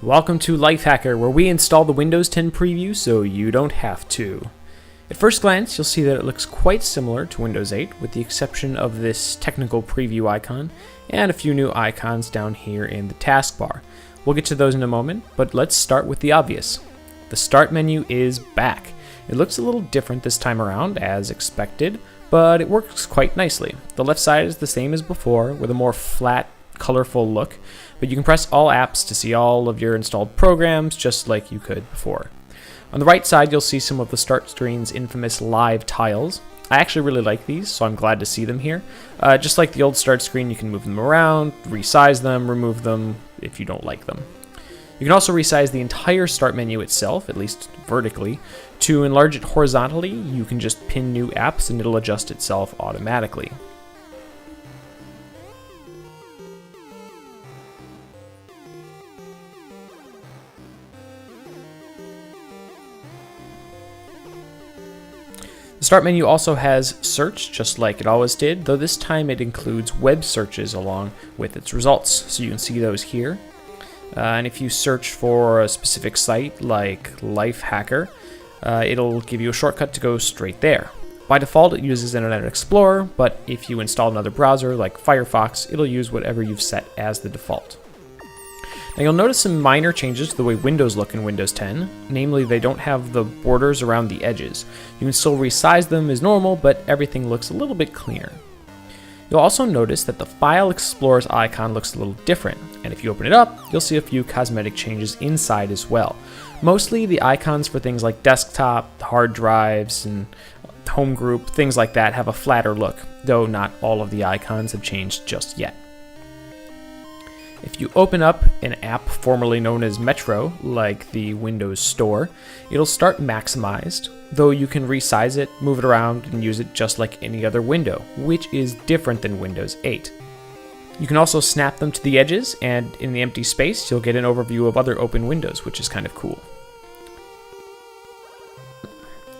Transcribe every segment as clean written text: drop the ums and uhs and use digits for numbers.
Welcome to Lifehacker, where we install the Windows 10 preview so you don't have to. At first glance, you'll see that it looks quite similar to Windows 8, with the exception of this technical preview icon and a few new icons down here in the taskbar. We'll get to those in a moment, but let's start with the obvious. The Start menu is back. It looks a little different this time around, as expected, but it works quite nicely. The left side is the same as before, with a more flat, colorful look, but you can press all apps to see all of your installed programs just like you could before. On the right side, you'll see some of the Start screen's infamous live tiles. I actually really like these, so I'm glad to see them here. Just like the old Start screen, you can move them around, resize them, remove them if you don't like them. You can also resize the entire Start menu itself, at least vertically. To enlarge it horizontally, you can just pin new apps and it'll adjust itself automatically. The Start menu also has search, just like it always did, though this time it includes web searches along with its results, so you can see those here. And if you search for a specific site like Lifehacker, it'll give you a shortcut to go straight there. By default, it uses Internet Explorer, but if you install another browser like Firefox, it'll use whatever you've set as the default. Now you'll notice some minor changes to the way windows look in Windows 10, namely they don't have the borders around the edges. You can still resize them as normal, but everything looks a little bit cleaner. You'll also notice that the File Explorer's icon looks a little different, and if you open it up, you'll see a few cosmetic changes inside as well. Mostly the icons for things like desktop, hard drives, and home group, things like that have a flatter look, though not all of the icons have changed just yet. If you open up an app formerly known as Metro, like the Windows Store, it'll start maximized, though you can resize it, move it around, and use it just like any other window, which is different than Windows 8. You can also snap them to the edges, and in the empty space, you'll get an overview of other open windows, which is kind of cool.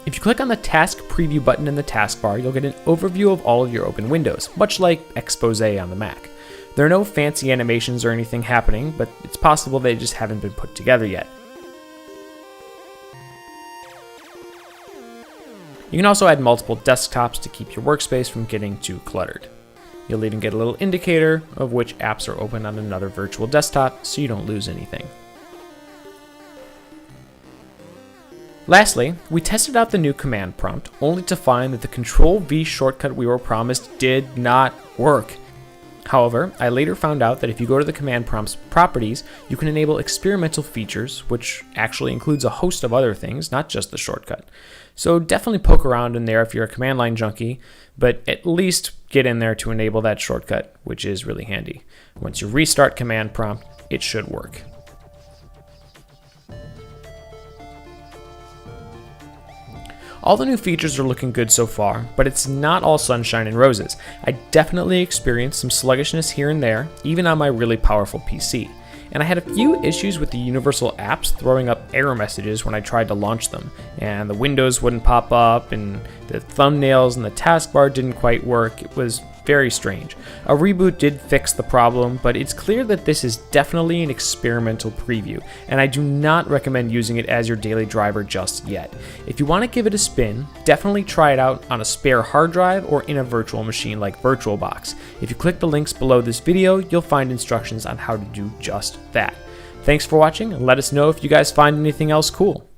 If you click on the Task Preview button in the taskbar, you'll get an overview of all of your open windows, much like Expose on the Mac. There are no fancy animations or anything happening, but it's possible they just haven't been put together yet. You can also add multiple desktops to keep your workspace from getting too cluttered. You'll even get a little indicator of which apps are open on another virtual desktop so you don't lose anything. Lastly, we tested out the new command prompt only to find that the Control-V shortcut we were promised did not work. However, I later found out that if you go to the command prompt's properties, you can enable experimental features, which actually includes a host of other things, not just the shortcut. So definitely poke around in there if you're a command line junkie, but at least get in there to enable that shortcut, which is really handy. Once you restart command prompt, it should work. All the new features are looking good so far, but it's not all sunshine and roses. I definitely experienced some sluggishness here and there, even on my really powerful PC. And I had a few issues with the universal apps throwing up error messages when I tried to launch them, and the windows wouldn't pop up, and the thumbnails and the taskbar didn't quite work. It was very strange. A reboot did fix the problem, but it's clear that this is definitely an experimental preview, and I do not recommend using it as your daily driver just yet. If you want to give it a spin, definitely try it out on a spare hard drive or in a virtual machine like VirtualBox. If you click the links below this video, you'll find instructions on how to do just that. Thanks for watching, and let us know if you guys find anything else cool.